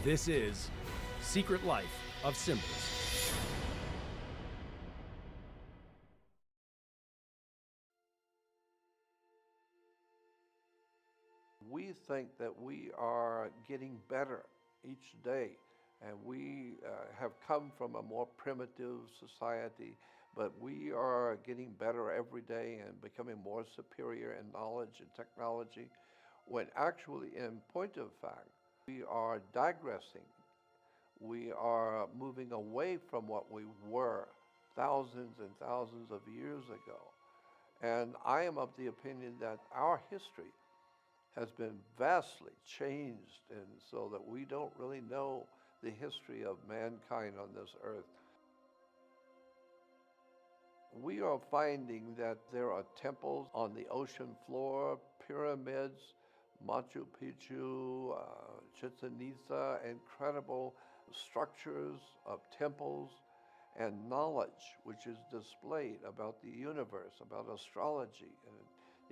This is Secret Life of Symbols. We think that we are getting better each day, and we have come from a more primitive society, but we are getting better every day and becoming more superior in knowledge and technology, when actually, in point of fact, we are digressing. We are moving away from what we were thousands and thousands of years ago. And I am of the opinion that our history has been vastly changed, and so that we don't really know the history of mankind on this earth. We are finding that there are temples on the ocean floor, pyramids, Machu Picchu, Chichen Itza, incredible structures of temples and knowledge which is displayed about the universe, about astrology, and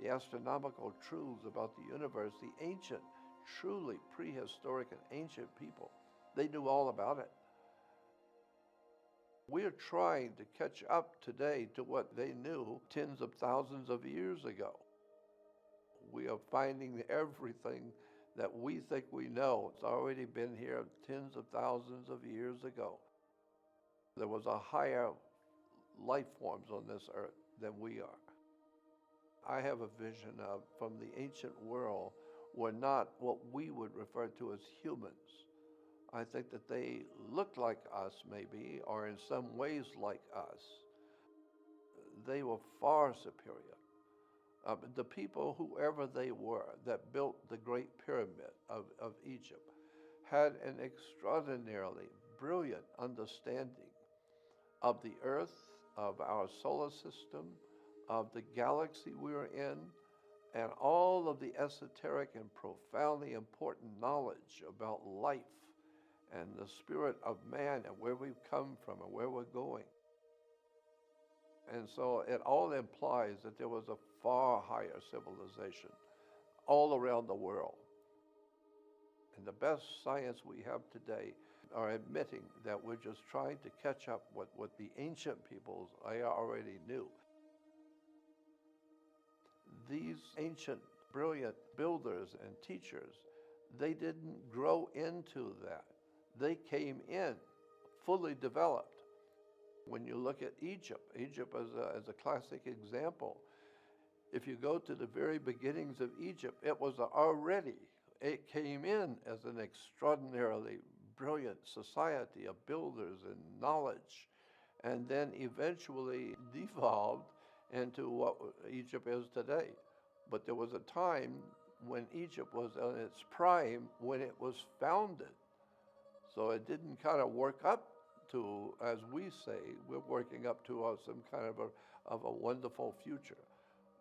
the astronomical truths about the universe. The ancient, truly prehistoric and ancient people, they knew all about it. We're trying to catch up today to what they knew tens of thousands of years ago. We are finding everything that we think we know. It's already been here tens of thousands of years ago. There was a higher life forms on this earth than we are. I have a vision of, from the ancient world, were not what we would refer to as humans. I think that they looked like us maybe, or in some ways like us. They were far superior. The people, whoever they were, that built the Great Pyramid of Egypt, had an extraordinarily brilliant understanding of the earth, of our solar system, of the galaxy we are in, and all of the esoteric and profoundly important knowledge about life and the spirit of man and where we've come from and where we're going. And so it all implies that there was a far higher civilization all around the world. And the best science we have today are admitting that we're just trying to catch up with what the ancient peoples already knew. These ancient, brilliant builders and teachers, they didn't grow into that. They came in fully developed. When you look at Egypt, Egypt as a classic example, if you go to the very beginnings of Egypt, it came in as an extraordinarily brilliant society of builders and knowledge, and then eventually devolved into what Egypt is today. But there was a time when Egypt was in its prime when it was founded. So it didn't kind of work up to, as we say, we're working up to some kind of a wonderful future.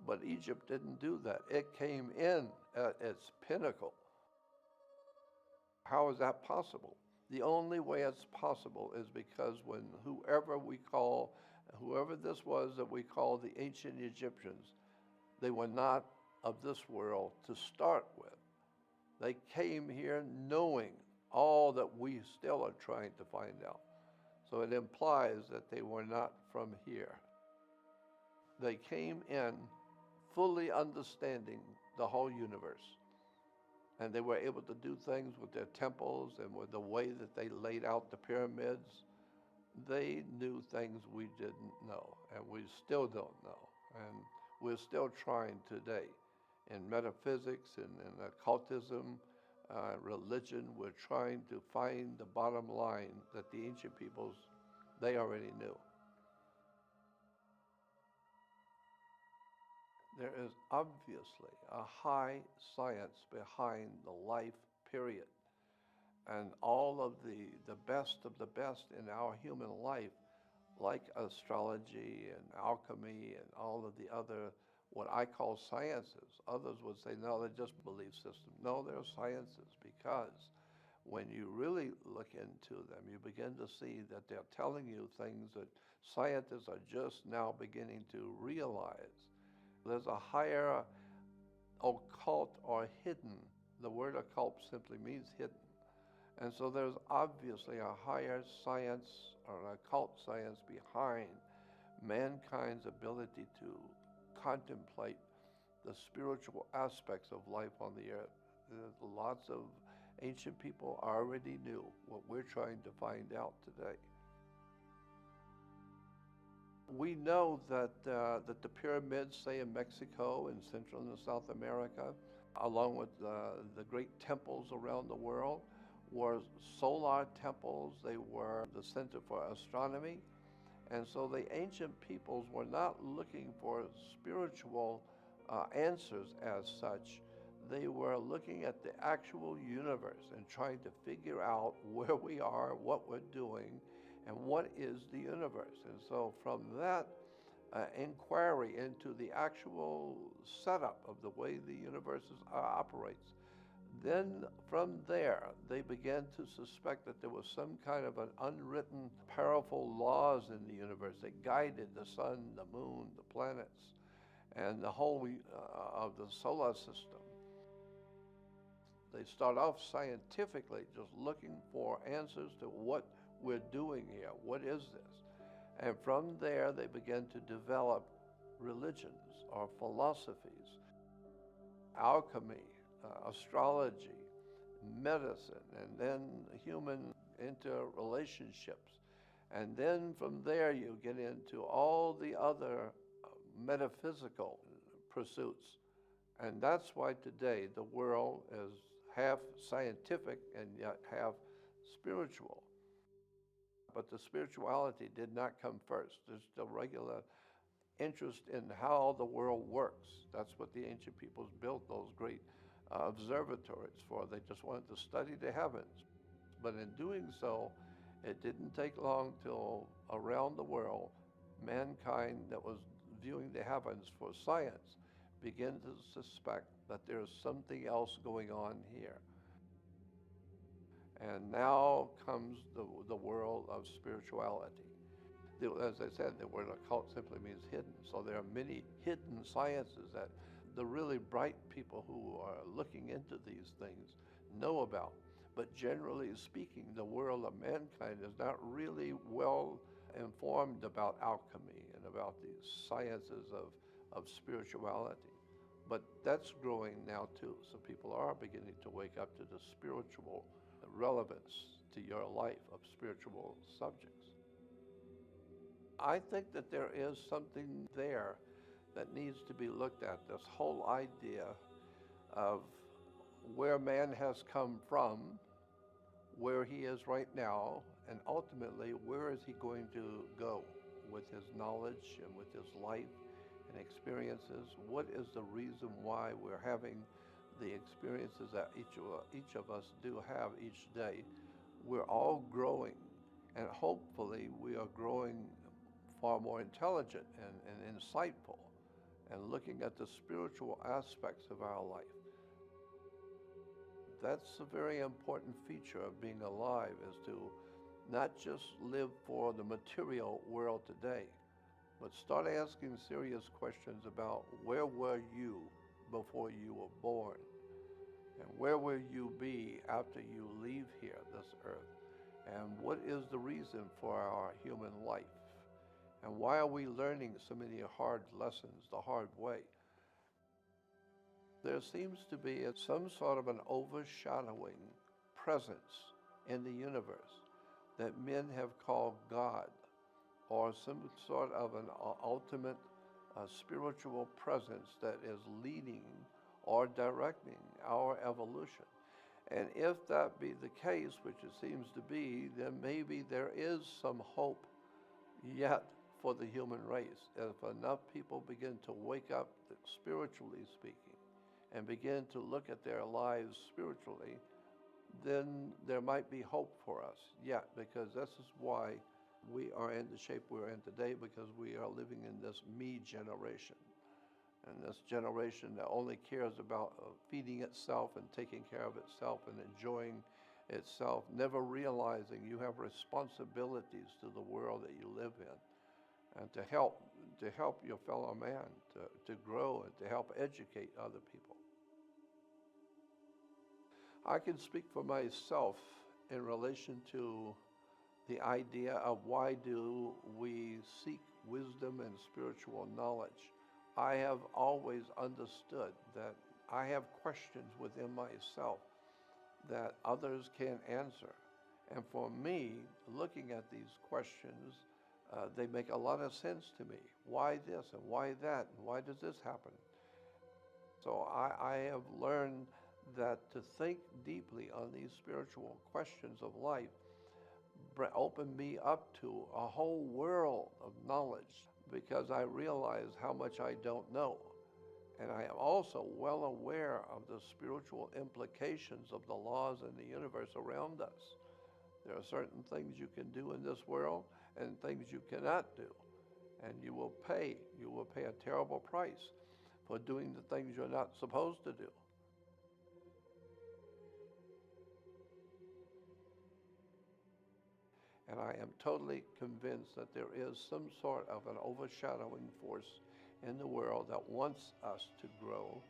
But Egypt didn't do that. It came in at its pinnacle. How is that possible? The only way it's possible is because when whoever this was that we call the ancient Egyptians, they were not of this world to start with. They came here knowing all that we still are trying to find out. So it implies that they were not from here. They came in fully understanding the whole universe. And they were able to do things with their temples and with the way that they laid out the pyramids. They knew things we didn't know, and we still don't know. And we're still trying today. In metaphysics and in occultism, religion, we're trying to find the bottom line that the ancient peoples, they already knew. There is obviously a high science behind the life period. And all of the best of the best in our human life, like astrology and alchemy and all of the other, what I call sciences. Others would say, no, they're just belief systems. No, they're sciences, because when you really look into them, you begin to see that they're telling you things that scientists are just now beginning to realize. There's a higher occult or hidden. The word occult simply means hidden. And so there's obviously a higher science or an occult science behind mankind's ability to contemplate the spiritual aspects of life on the earth. Lots of ancient people already knew what we're trying to find out today. We know that the pyramids, say in Mexico and Central and South America, along with the great temples around the world, were solar temples. They were the center for astronomy. And so the ancient peoples were not looking for spiritual answers as such. They were looking at the actual universe and trying to figure out where we are, what we're doing, and what is the universe. And so from that inquiry into the actual setup of the way the universe operates, then from there they began to suspect that there was some kind of an unwritten powerful laws in the universe that guided the sun, the moon, the planets, and the whole of the solar system. They start off scientifically just looking for answers to what we're doing here. What is this? And from there, they began to develop religions or philosophies, alchemy, astrology, medicine, and then human interrelationships. And then from there, you get into all the other metaphysical pursuits. And that's why today the world is half scientific and yet half spiritual. But the spirituality did not come first. There's the regular interest in how the world works. That's what the ancient peoples built those great observatories for. They just wanted to study the heavens. But in doing so, it didn't take long till around the world, mankind that was viewing the heavens for science began to suspect that there's something else going on here. And now comes the world of spirituality. As I said, the word occult simply means hidden. So there are many hidden sciences that the really bright people who are looking into these things know about. But generally speaking, the world of mankind is not really well informed about alchemy and about these sciences of spirituality. But that's growing now too. So people are beginning to wake up to the spiritual relevance to your life of spiritual subjects. I think that there is something there that needs to be looked at, this whole idea of where man has come from, where he is right now, and ultimately where is he going to go with his knowledge and with his life and experiences. What is the reason why we're having the experiences that each of us do have each day? We're all growing, and hopefully we are growing far more intelligent and insightful and looking at the spiritual aspects of our life. That's a very important feature of being alive, is to not just live for the material world today, but start asking serious questions about where were you before you were born? And where will you be after you leave here, this earth? And what is the reason for our human life? And why are we learning so many hard lessons the hard way? There seems to be some sort of an overshadowing presence in the universe that men have called God, or some sort of an ultimate spiritual presence that is leading or directing our evolution. And if that be the case, which it seems to be, then maybe there is some hope yet for the human race. If enough people begin to wake up, spiritually speaking, and begin to look at their lives spiritually, then there might be hope for us yet, because this is why we are in the shape we're in today, because we are living in this me generation. And this generation that only cares about feeding itself and taking care of itself and enjoying itself, never realizing you have responsibilities to the world that you live in, and to help your fellow man to grow and to help educate other people. I can speak for myself in relation to the idea of why do we seek wisdom and spiritual knowledge. I have always understood that I have questions within myself that others can't answer. And for me, looking at these questions, they make a lot of sense to me. Why this and why that and why does this happen? So I have learned that to think deeply on these spiritual questions of life opened me up to a whole world of knowledge, because I realize how much I don't know. And I am also well aware of the spiritual implications of the laws in the universe around us. There are certain things you can do in this world and things you cannot do. And you will pay a terrible price for doing the things you're not supposed to do. And I am totally convinced that there is some sort of an overshadowing force in the world that wants us to grow.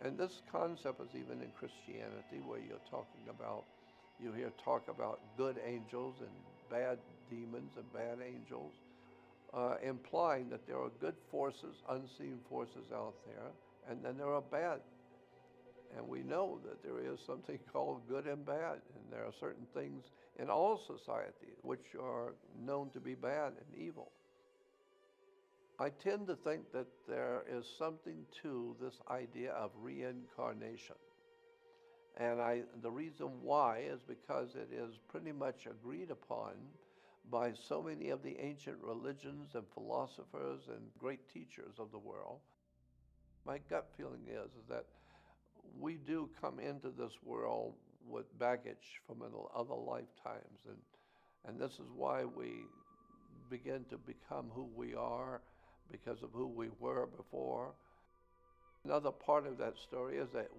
And this concept is even in Christianity, where you hear talk about good angels and bad demons and bad angels, implying that there are good forces, unseen forces out there, and then there are bad. And we know that there is something called good and bad, and there are certain things in all societies which are known to be bad and evil. I tend to think that there is something to this idea of reincarnation. And the reason why is because it is pretty much agreed upon by so many of the ancient religions and philosophers and great teachers of the world. My gut feeling is that we do come into this world with baggage from other lifetimes, and this is why we begin to become who we are because of who we were before. Another part of that story is that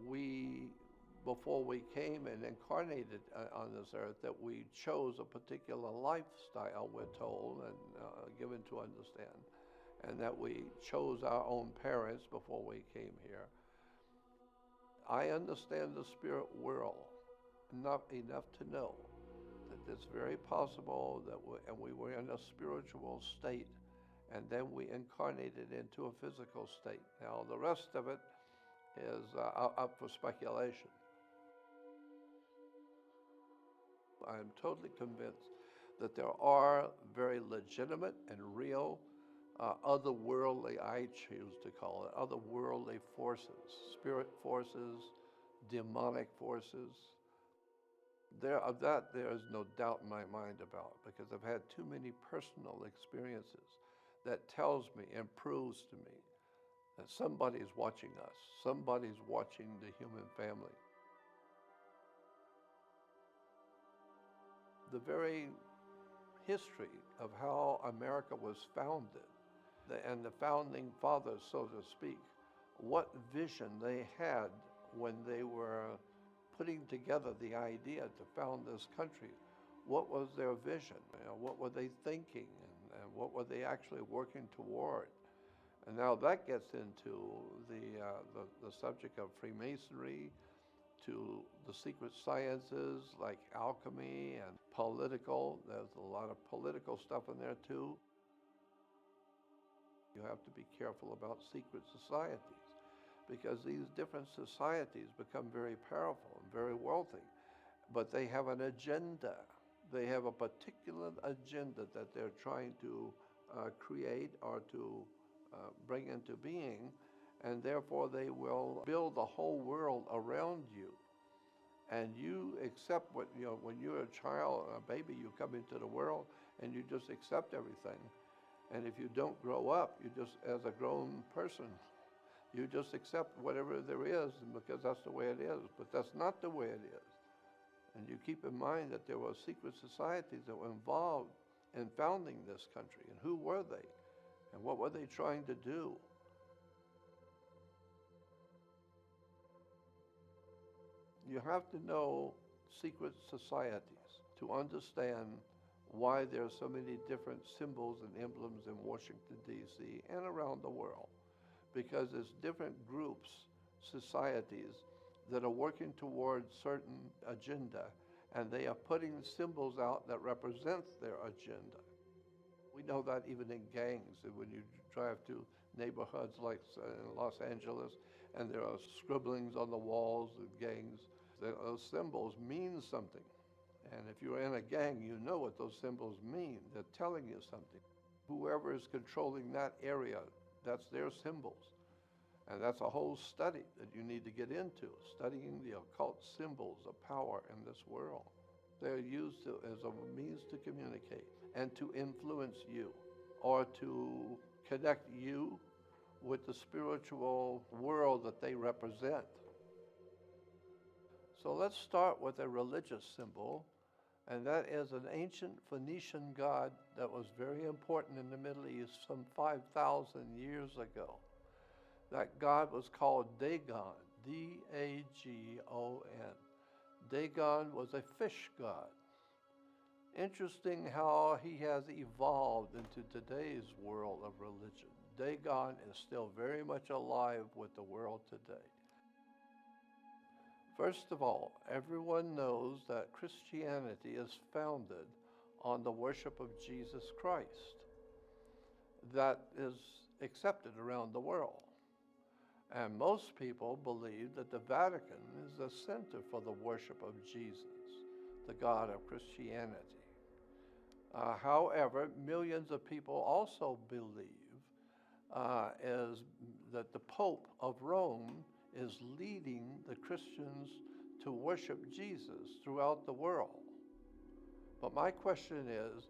before we came and incarnated on this earth, that we chose a particular lifestyle, we're told and given to understand, and that we chose our own parents before we came here. I understand the spirit world enough to know that it's very possible that we were in a spiritual state, and then we incarnated into a physical state. Now, the rest of it is up for speculation. I'm totally convinced that there are very legitimate and real otherworldly, I choose to call it, otherworldly forces, spirit forces, demonic forces. There is no doubt in my mind about, because I've had too many personal experiences that tells me and proves to me that somebody's watching us, somebody's watching the human family. The very history of how America was founded, and the founding fathers, so to speak, what vision they had when they were putting together the idea to found this country. What was their vision? What were they thinking, and what were they actually working toward? And now that gets into the subject of Freemasonry, to the secret sciences like alchemy and political. There's a lot of political stuff in there too. You have to be careful about secret societies, because these different societies become very powerful and very wealthy, but they have an agenda. They have a particular agenda that they're trying to create or to bring into being, and therefore they will build the whole world around you. And you accept when you're a child, a baby, you come into the world and you just accept everything. And if you don't grow up, you just, as a grown person, you just accept whatever there is, because that's the way it is. But that's not the way it is. And you keep in mind that there were secret societies that were involved in founding this country. And who were they? And what were they trying to do? You have to know secret societies to understand why there are so many different symbols and emblems in Washington, D.C. and around the world. Because there's different groups, societies, that are working towards certain agenda, and they are putting symbols out that represent their agenda. We know that even in gangs, when you drive to neighborhoods like in Los Angeles, and there are scribblings on the walls of gangs, those symbols mean something. And if you're in a gang, you know what those symbols mean. They're telling you something. Whoever is controlling that area, that's their symbols. And that's a whole study that you need to get into, studying the occult symbols of power in this world. They're used as a means to communicate and to influence you, or to connect you with the spiritual world that they represent. So let's start with a religious symbol, and that is an ancient Phoenician god that was very important in the Middle East some 5,000 years ago. That god was called Dagon, D-A-G-O-N. Dagon was a fish god. Interesting how he has evolved into today's world of religion. Dagon is still very much alive with the world today. First of all, everyone knows that Christianity is founded on the worship of Jesus Christ. That is accepted around the world. And most people believe that the Vatican is the center for the worship of Jesus, the God of Christianity. However, millions of people also believe that the Pope of Rome is leading the Christians to worship Jesus throughout the world. But my question is,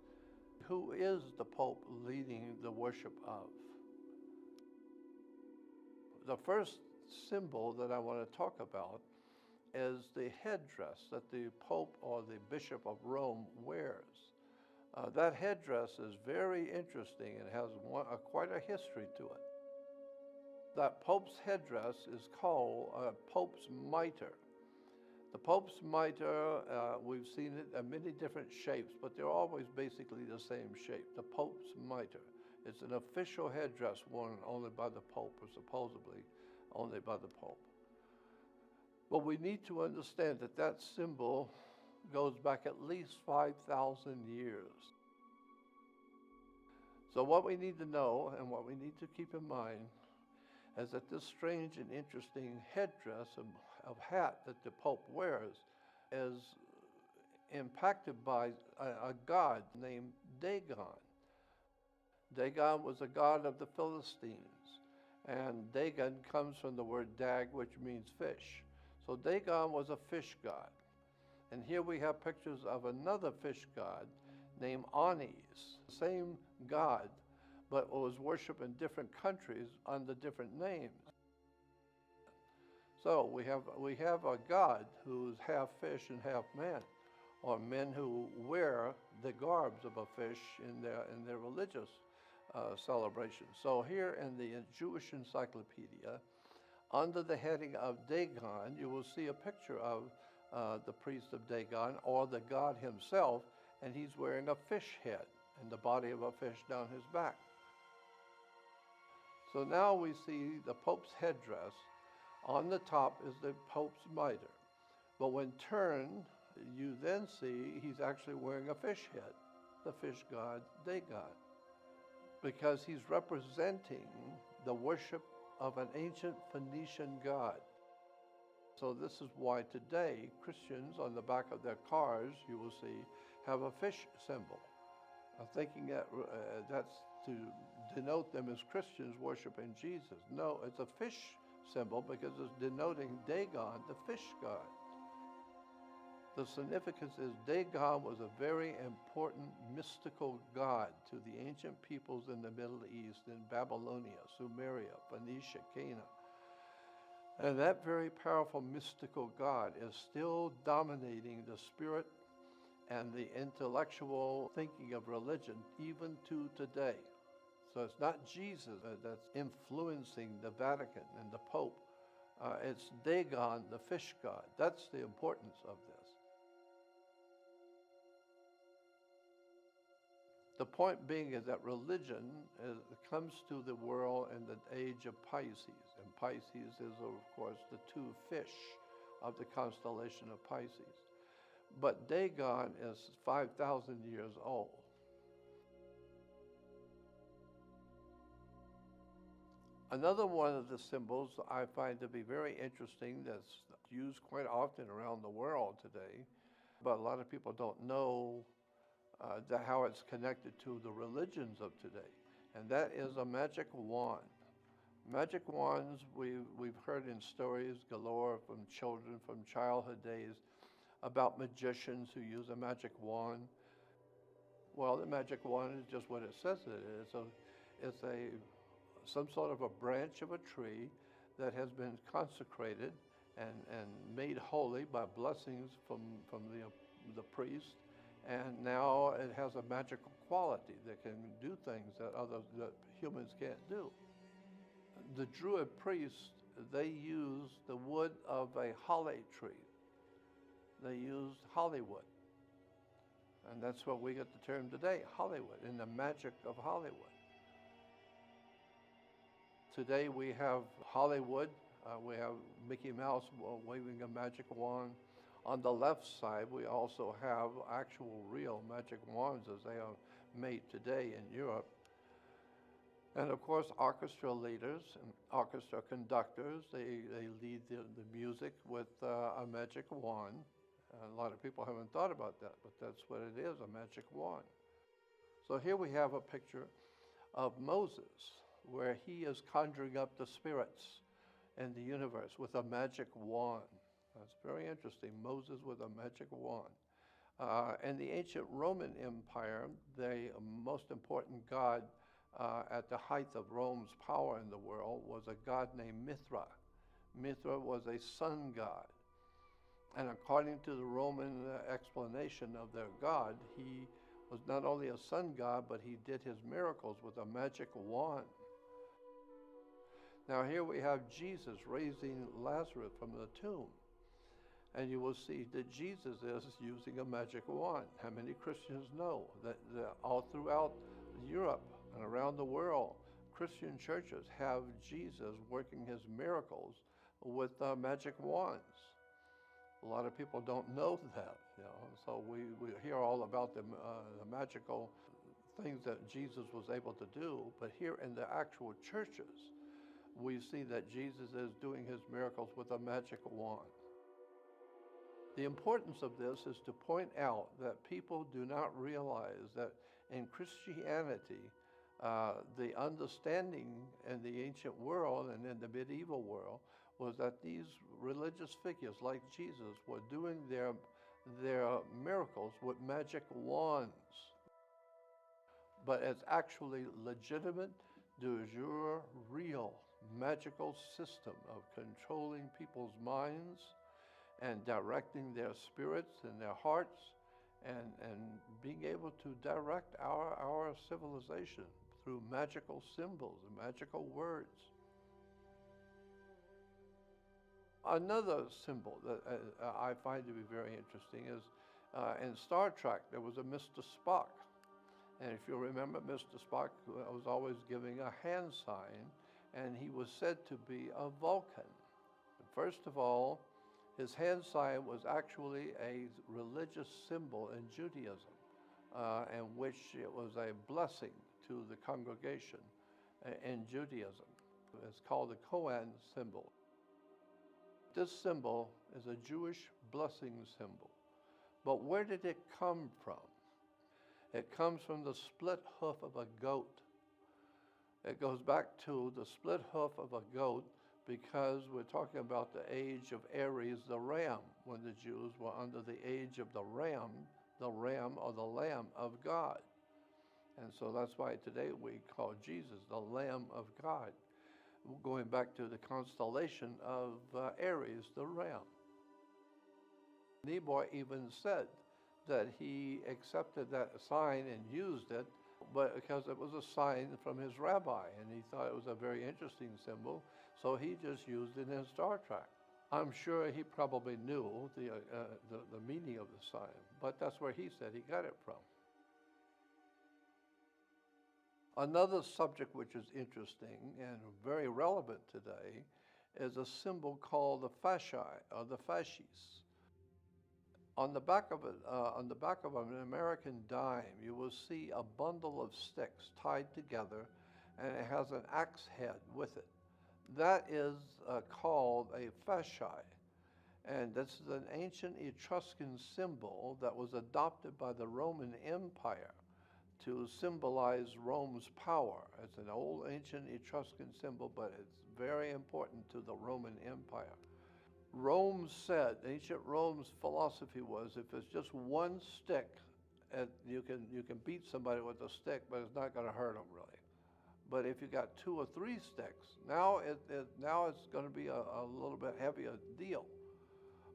who is the Pope leading the worship of? The first symbol that I want to talk about is the headdress that the Pope or the Bishop of Rome wears. That headdress is very interesting and has quite a history to it. That Pope's headdress is called Pope's mitre. The Pope's mitre, we've seen it in many different shapes, but they're always basically the same shape. The Pope's mitre. It's an official headdress worn only by the Pope, or supposedly only by the Pope. But we need to understand that that symbol goes back at least 5,000 years. So what we need to know and what we need to keep in mind is that this strange and interesting headdress of hat that the Pope wears is impacted by a god named Dagon. Dagon was a god of the Philistines, and Dagon comes from the word dag, which means fish. So Dagon was a fish god. And here we have pictures of another fish god named Anis, same god, but was worshipped in different countries under different names. So we have a god who's half fish and half man, or men who wear the garbs of a fish in their religious celebrations. So here in the Jewish Encyclopedia, under the heading of Dagon, you will see a picture of the priest of Dagon, or the god himself, and he's wearing a fish head and the body of a fish down his back. So now we see the Pope's headdress. On the top is the Pope's mitre. But when turned, you then see he's actually wearing a fish head, the fish god Dagon, because he's representing the worship of an ancient Phoenician god. So this is why today Christians, on the back of their cars, you will see, have a fish symbol. I'm thinking that that's to denote them as Christians worshiping Jesus. No, it's a fish symbol because it's denoting Dagon, the fish god. The significance is Dagon was a very important mystical god to the ancient peoples in the Middle East, in Babylonia, Sumeria, Phoenicia, Canaan. And that very powerful mystical God is still dominating the spirit and the intellectual thinking of religion even to today. So it's not Jesus that's influencing the Vatican and the Pope. It's Dagon, the fish god. That's the importance of this. The point being is that religion comes to the world in the age of Pisces. And Pisces is, of course, the two fish of the constellation of Pisces. but Dagon is 5,000 years old. Another one of the symbols I find to be very interesting that's used quite often around the world today, but a lot of people don't know how it's connected to the religions of today, and that is a magic wand. Magic wands, we've heard in stories galore from children from childhood days about magicians who use a magic wand. Well, the magic wand is just what it says it is. It's some sort of a branch of a tree that has been consecrated and made holy by blessings from the priest, and now it has a magical quality that can do things that humans can't do. The Druid priests, they used the wood of a holly tree. They used Hollywood. And that's where we get the term today, Hollywood, and the magic of Hollywood. Today we have Hollywood, we have Mickey Mouse waving a magic wand. On the left side, we also have actual real magic wands as they are made today in Europe. And of course, orchestra leaders and orchestra conductors, they lead the music with a magic wand. A lot of people haven't thought about that, but that's what it is, a magic wand. So here we have a picture of Moses, where he is conjuring up the spirits in the universe with a magic wand. That's very interesting, Moses with a magic wand. In the ancient Roman Empire, the most important god at the height of Rome's power in the world was a god named Mithra. Mithra was a sun god. And according to the Roman explanation of their god, he was not only a sun god, but he did his miracles with a magic wand. Now here we have Jesus raising Lazarus from the tomb. And you will see that Jesus is using a magic wand. How many Christians know that all throughout Europe and around the world, Christian churches have Jesus working his miracles with magic wands? A lot of people don't know that, so we hear all about the magical things that Jesus was able to do, but here in the actual churches, we see that Jesus is doing his miracles with a magic wand. The importance of this is to point out that people do not realize that in Christianity, the understanding in the ancient world and in the medieval world was that these religious figures like Jesus were doing their miracles with magic wands. But it's actually legitimate, de jure, real magical system of controlling people's minds and directing their spirits and their hearts and being able to direct our civilization through magical symbols and magical words. Another symbol that I find to be very interesting is in Star Trek, there was a Mr. Spock. And if you remember, Mr. Spock was always giving a hand sign, and he was said to be a Vulcan. First of all, his hand sign was actually a religious symbol in Judaism, in which it was a blessing to the congregation in Judaism. It's called the Koan symbol. This symbol is a Jewish blessing symbol. But where did it come from? It comes from the split hoof of a goat. It goes back to the split hoof of a goat because we're talking about the age of Aries, the ram, when the Jews were under the age of the ram or the Lamb of God. And so that's why today we call Jesus the Lamb of God, going back to the constellation of Aries, the ram. Niebuhr even said that he accepted that sign and used it, but because it was a sign from his rabbi, and he thought it was a very interesting symbol, so he just used it in Star Trek. I'm sure he probably knew the meaning of the sign, but that's where he said he got it from. Another subject which is interesting and very relevant today is a symbol called the fasci, or the fasces. On the back of it, on the back of an American dime, you will see a bundle of sticks tied together, and it has an axe head with it. That is called a fasci, and this is an ancient Etruscan symbol that was adopted by the Roman Empire to symbolize Rome's power. It's an old ancient Etruscan symbol, but it's very important to the Roman Empire. Rome said, ancient Rome's philosophy was, if it's just one stick, you can beat somebody with a stick, but it's not going to hurt them really. But if you got 2 or 3 sticks, now it's going to be a little bit heavier deal.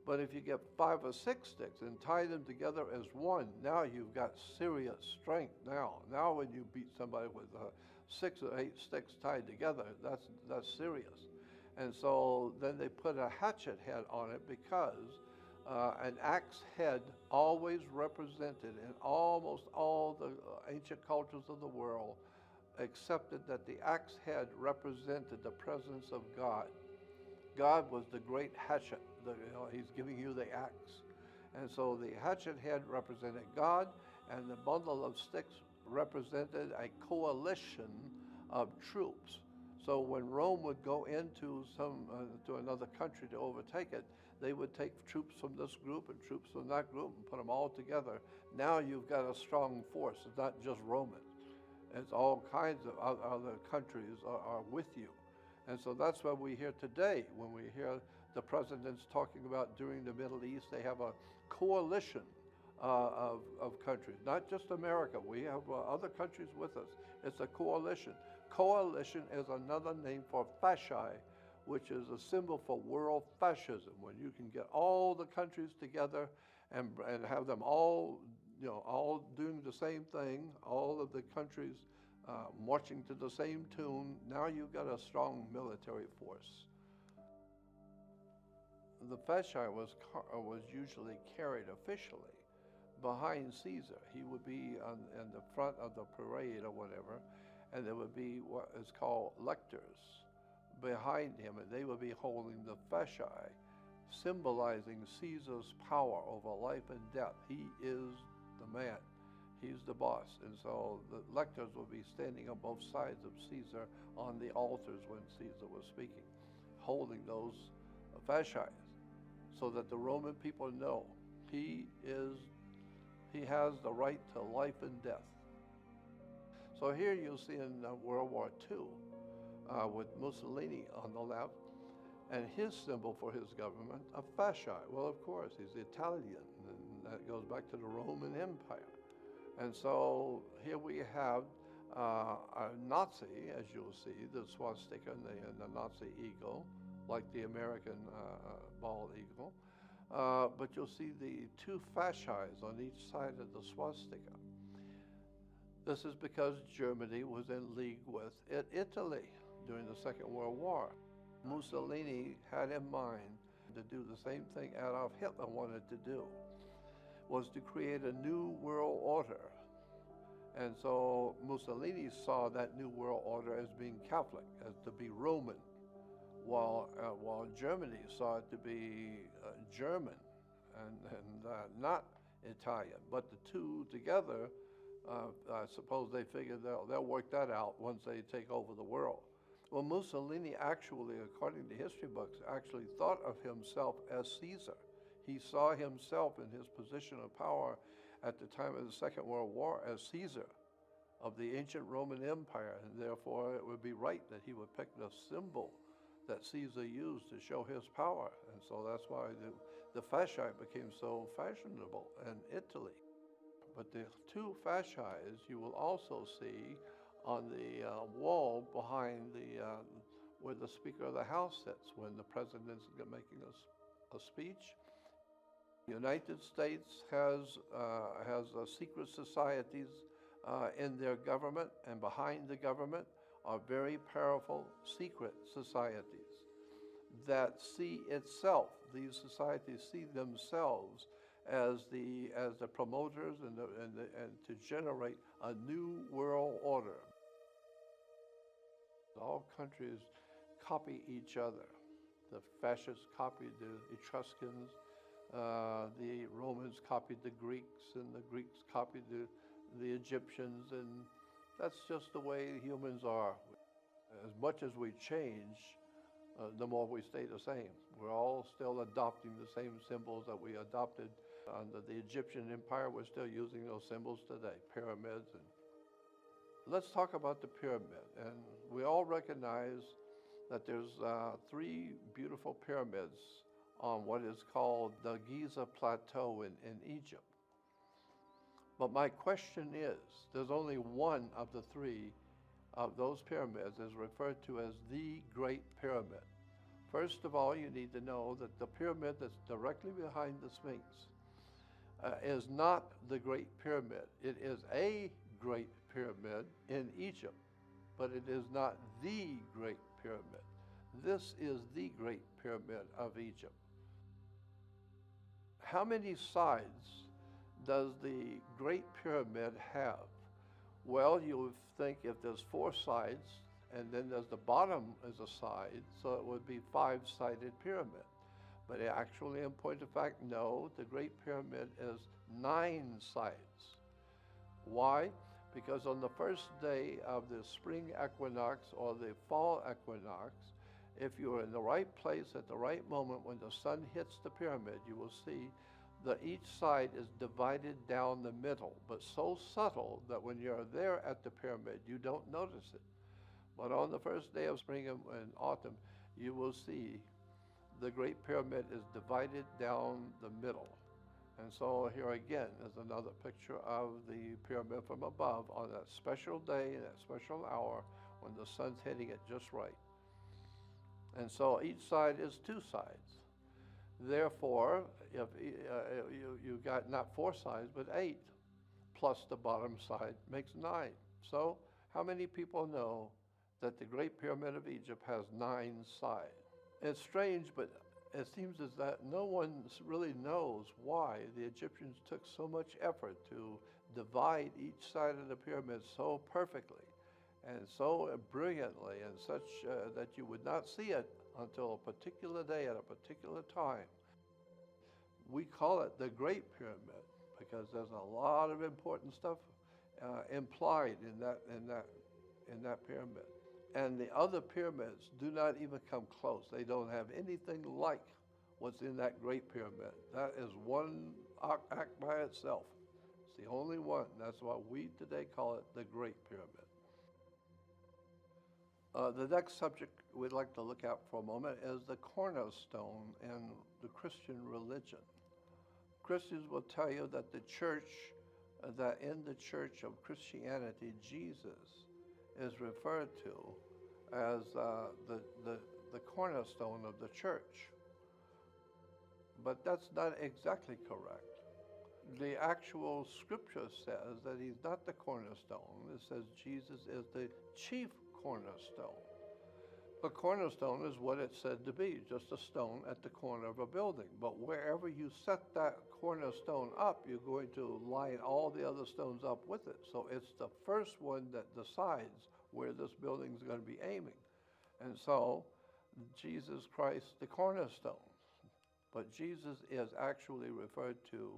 But if you get 5 or 6 sticks and tie them together as one, now you've got serious strength. Now when you beat somebody with 6 or 8 sticks tied together, that's serious. And so then they put a hatchet head on it because an axe head always represented in almost all the ancient cultures of the world accepted that the axe head represented the presence of God. God was the great hatchet. He's giving you the axe. And so the hatchet head represented God, and the bundle of sticks represented a coalition of troops. So when Rome would go into to another country to overtake it, they would take troops from this group and troops from that group and put them all together. Now you've got a strong force. It's not just Romans. It's all kinds of other countries are with you. And so that's what we hear today when we hear the presidents talking about during the Middle East. They have a coalition of countries, not just America. We have other countries with us. It's a coalition. Coalition is another name for fasci, which is a symbol for world fascism, when you can get all the countries together and have them all doing the same thing, all of the countries marching to the same tune. Now you've got a strong military force. The fasci was usually carried officially behind Caesar. He would be in the front of the parade or whatever, and there would be what is called lectors behind him, and they would be holding the fasci, symbolizing Caesar's power over life and death. He is the man. He's the boss. And so the lectors would be standing on both sides of Caesar on the altars when Caesar was speaking, holding those fasci, so that the Roman people know he has the right to life and death. So here you'll see in World War II with Mussolini on the left, and his symbol for his government, a fasci. Well, of course, he's Italian, and that goes back to the Roman Empire. And so here we have a Nazi, as you'll see, the swastika and the Nazi eagle, like the American bald eagle. But you'll see the 2 fascis on each side of the swastika. This is because Germany was in league with Italy during the Second World War. Mussolini had in mind to do the same thing Adolf Hitler wanted to do, was to create a new world order. And so Mussolini saw that new world order as being Catholic, as to be Roman, while Germany saw it to be German and not Italian. But the two together, I suppose they figured they'll work that out once they take over the world. Well, Mussolini actually, according to history books, actually thought of himself as Caesar. He saw himself in his position of power at the time of the Second World War as Caesar of the ancient Roman Empire, and therefore it would be right that he would pick the symbol that Caesar used to show his power. And so that's why the fasci became so fashionable in Italy. But the 2 fascis you will also see on the wall behind where the Speaker of the House sits when the President's making a speech. The United States has secret societies in their government, and behind the government are very powerful secret societies that see itself. These societies see themselves as the promoters and to generate a new world order. All countries copy each other. The fascists copied the Etruscans. The Romans copied the Greeks, and the Greeks copied the Egyptians, and that's just the way humans are. As much as we change, the more we stay the same. We're all still adopting the same symbols that we adopted under the Egyptian Empire. We're still using those symbols today, pyramids. And let's talk about the pyramid. And we all recognize that there's 3 beautiful pyramids on what is called the Giza Plateau in Egypt. But my question is, there's only one of the 3 of those pyramids is referred to as the Great Pyramid. First of all, you need to know that the pyramid that's directly behind the Sphinx is not the Great Pyramid. It is a Great Pyramid in Egypt, but it is not the Great Pyramid. This is the Great Pyramid of Egypt. How many sides does the Great Pyramid have? Well, you would think if there's 4 sides, and then there's the bottom as a side, so it would be 5-sided pyramid. But actually, in point of fact, no, the Great Pyramid is 9 sides. Why? Because on the first day of the spring equinox or the fall equinox, if you're in the right place at the right moment when the sun hits the pyramid, you will see that each side is divided down the middle, but so subtle that when you're there at the pyramid, you don't notice it. But on the first day of spring and autumn, you will see the Great Pyramid is divided down the middle. And so here again is another picture of the pyramid from above on that special day, that special hour, when the sun's hitting it just right. And so each side is 2 sides. Therefore, if you got not 4 sides, but 8, plus the bottom side makes 9. So how many people know that the Great Pyramid of Egypt has 9 sides? It's strange, but it seems as that no one really knows why the Egyptians took so much effort to divide each side of the pyramid so perfectly and so brilliantly and such that you would not see it until a particular day at a particular time. We call it the Great Pyramid because there's a lot of important stuff implied in that pyramid. And the other pyramids do not even come close. They don't have anything like what's in that Great Pyramid. That is one act by itself. It's the only one. That's why we today call it the Great Pyramid. The next subject we'd like to look at for a moment is the cornerstone in the Christian religion. Christians will tell you that the church, that in the church of Christianity, Jesus is referred to as the cornerstone of the church. But that's not exactly correct. The actual scripture says that he's not the cornerstone. It says Jesus is the chief cornerstone. A cornerstone is what it's said to be, just a stone at the corner of a building. But wherever you set that cornerstone up, you're going to line all the other stones up with it. So it's the first one that decides where this building is going to be aiming. And so Jesus Christ, the cornerstone. But Jesus is actually referred to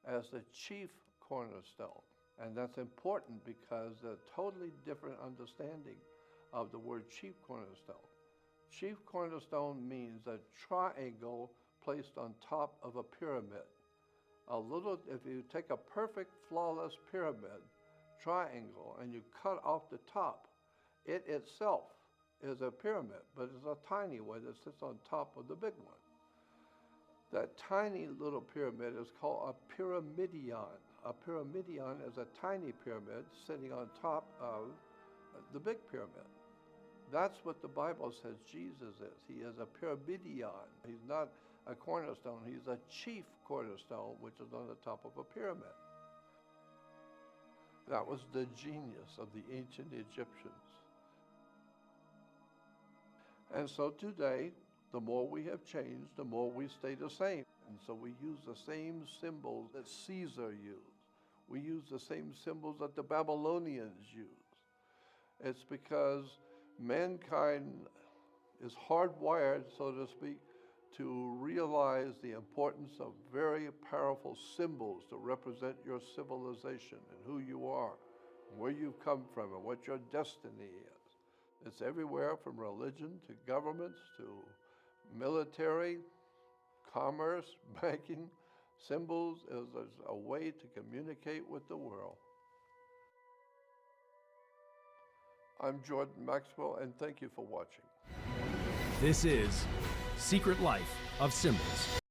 as the chief cornerstone. And that's important because a totally different understanding of the word chief cornerstone. Chief cornerstone means a triangle placed on top of a pyramid. If you take a perfect, flawless pyramid triangle and you cut off the top, it itself is a pyramid, but it's a tiny one that sits on top of the big one. That tiny little pyramid is called a pyramidion. A pyramidion is a tiny pyramid sitting on top of the big pyramid. That's what the Bible says Jesus is. He is a pyramidion. He's not a cornerstone. He's a chief cornerstone, which is on the top of a pyramid. That was the genius of the ancient Egyptians. And so today, the more we have changed, the more we stay the same. And so we use the same symbols that Caesar used. We use the same symbols that the Babylonians used. It's because mankind is hardwired, so to speak, to realize the importance of very powerful symbols to represent your civilization and who you are, where you've come from, and what your destiny is. It's everywhere from religion to governments to military, commerce, banking. Symbols is a way to communicate with the world. I'm Jordan Maxwell, and thank you for watching. This is Secret Life of Symbols.